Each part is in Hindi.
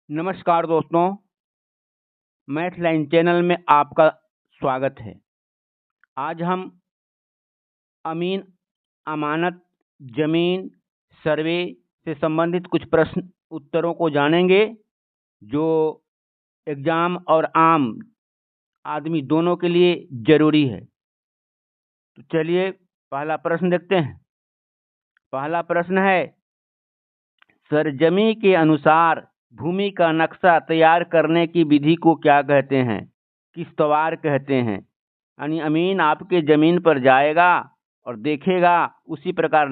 नमस्कार दोस्तों, मैथ लाइन चैनल में आपका स्वागत है। आज हम अमीन अमानत जमीन सर्वे से संबंधित कुछ प्रश्न उत्तरों को जानेंगे जो एग्जाम और आम आदमी दोनों के लिए जरूरी है। तो चलिए पहला प्रश्न देखते हैं। पहला प्रश्न है, सरजमी के अनुसार भूमि का नक्शा तैयार करने की विधि को क्या कहते हैं? किश्तवाड़ कहते हैं। यानी अमीन आपके जमीन पर जाएगा और देखेगा, उसी प्रकार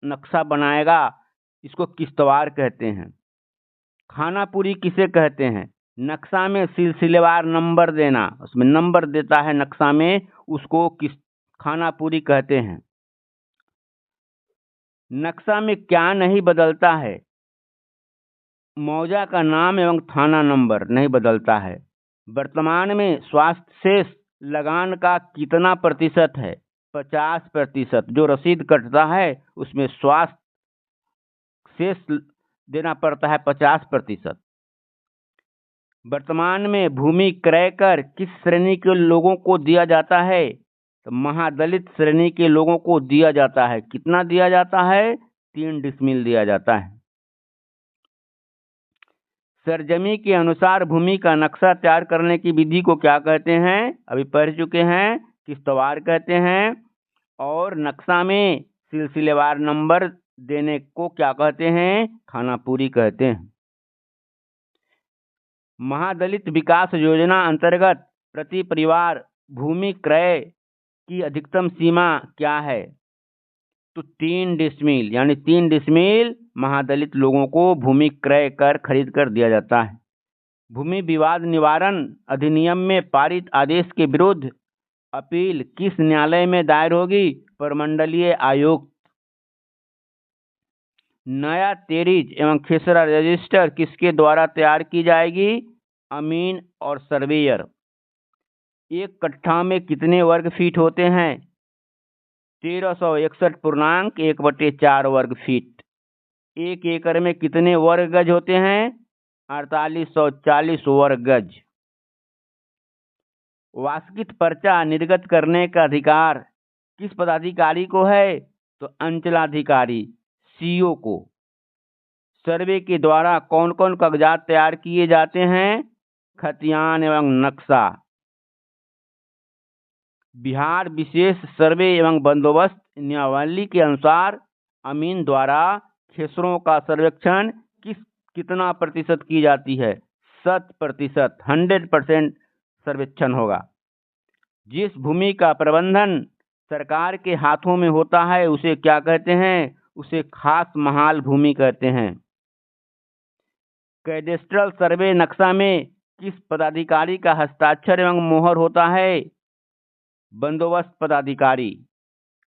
नक्शा बनाएगा। इसको किश्तवाड़ कहते हैं। खानापुरी किसे कहते हैं? नक्शा में सिलसिलेवार नंबर देना, उसमें नंबर देता है नक्शा में, उसको खानापुरी कहते हैं। नक्शा में क्या नहीं बदलता है? मौजा का नाम एवं थाना नंबर नहीं बदलता है। वर्तमान में स्वास्थ्य शेष लगान का कितना प्रतिशत है? 50%। जो रसीद कटता है उसमें स्वास्थ्य शेष देना पड़ता है 50%। वर्तमान में भूमि क्रय कर किस श्रेणी के लोगों को दिया जाता है? तो महादलित श्रेणी के लोगों को दिया जाता है। कितना दिया जाता है? 3 डिसमिल दिया जाता है। सरजमी के अनुसार भूमि का नक्शा तैयार करने की विधि को क्या कहते हैं? अभी पढ़ चुके हैं, किश्तवाड़ कहते हैं। और नक्शा में सिलसिलेवार नंबर देने को क्या कहते हैं? खानापुरी कहते हैं। महादलित विकास योजना अंतर्गत प्रति परिवार भूमि क्रय की अधिकतम सीमा क्या है? तो 3 डिसमिल, यानी 3 डिसमिल महादलित लोगों को भूमि क्रय कर खरीद कर दिया जाता है। भूमि विवाद निवारण अधिनियम में पारित आदेश के विरुद्ध अपील किस न्यायालय में दायर होगी? प्रमंडलीय आयुक्त। नया तेरीज एवं खेसरा रजिस्टर किसके द्वारा तैयार की जाएगी? अमीन और सर्वेयर। एक कट्ठा में कितने वर्ग फीट होते हैं? 1361.1/4 वर्ग फीट। एक एकड़ में कितने वर्ग गज होते हैं? 4840 वर्ग गज। वास्कित पर्चा निर्गत करने का अधिकार किस पदाधिकारी को है? तो अंचलाधिकारी सीओ को। सर्वे के द्वारा कौन कौन कागजात तैयार किए जाते हैं? खतियान एवं नक्शा। बिहार विशेष सर्वे एवं बंदोबस्त नियमावली के अनुसार अमीन द्वारा खेसरों का सर्वेक्षण कितना प्रतिशत की जाती है? 100%, 100% सर्वेक्षण होगा। जिस भूमि का प्रबंधन सरकार के हाथों में होता है उसे क्या कहते हैं? उसे खास महाल भूमि कहते हैं। कैडेस्ट्रल सर्वे नक्शा में किस पदाधिकारी का हस्ताक्षर एवं मोहर होता है? बंदोबस्त पदाधिकारी।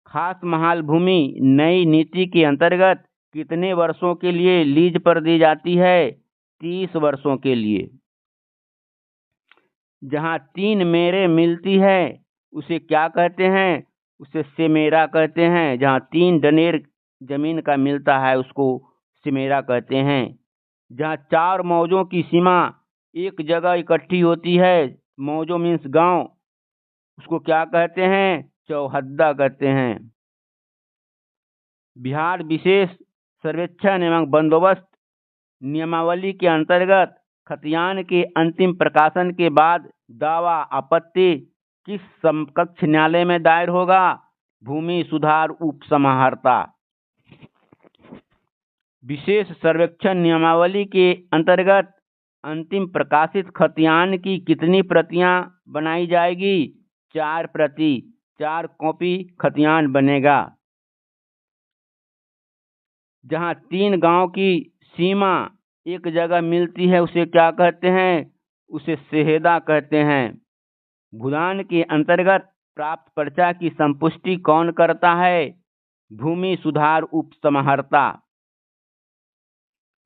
खास महाल भूमि नई नीति के अंतर्गत कितने वर्षों के लिए लीज पर दी जाती है? 30 वर्षों के लिए। जहां 3 मेरे मिलती है उसे क्या कहते हैं? उसे सिमेरा कहते हैं। जहां 3 डनेर जमीन का मिलता है उसको सिमेरा कहते हैं। जहां 4 मौजों की सीमा एक जगह इकट्ठी होती है, मौजों मीन्स गांव, उसको क्या कहते हैं? चौहद्दा कहते हैं। बिहार विशेष सर्वेक्षण एवं बंदोबस्त नियमावली के अंतर्गत खतियान के अंतिम प्रकाशन के बाद दावा आपत्ति किस समकक्ष न्यायालय में दायर होगा? भूमि सुधार उपसमाहर्ता। विशेष सर्वेक्षण नियमावली के अंतर्गत अंतिम प्रकाशित खतियान की कितनी प्रतियां बनाई जाएगी? 4 प्रति, 4 कॉपी खतियान बनेगा। जहां 3 गांव की सीमा एक जगह मिलती है उसे क्या कहते हैं? उसे सेहेदा कहते हैं। भूदान के अंतर्गत प्राप्त पर्चा की संपुष्टि कौन करता है? भूमि सुधार उपसमाहर्ता।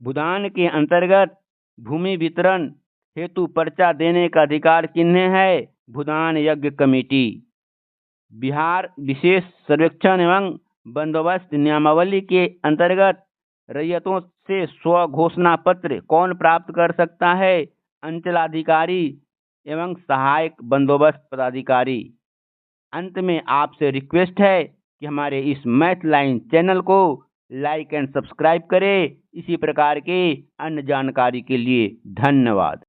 भूदान के अंतर्गत भूमि वितरण हेतु पर्चा देने का अधिकार किन्हें है? भूदान यज्ञ कमेटी। बिहार विशेष सर्वेक्षण एवं बंदोबस्त नियमावली के अंतर्गत रैयतों से स्व घोषणा पत्र कौन प्राप्त कर सकता है? अंचलाधिकारी एवं सहायक बंदोबस्त पदाधिकारी। अंत में आपसे रिक्वेस्ट है कि हमारे इस मैथ लाइन चैनल को लाइक एंड सब्सक्राइब करें। इसी प्रकार के अन्य जानकारी के लिए धन्यवाद।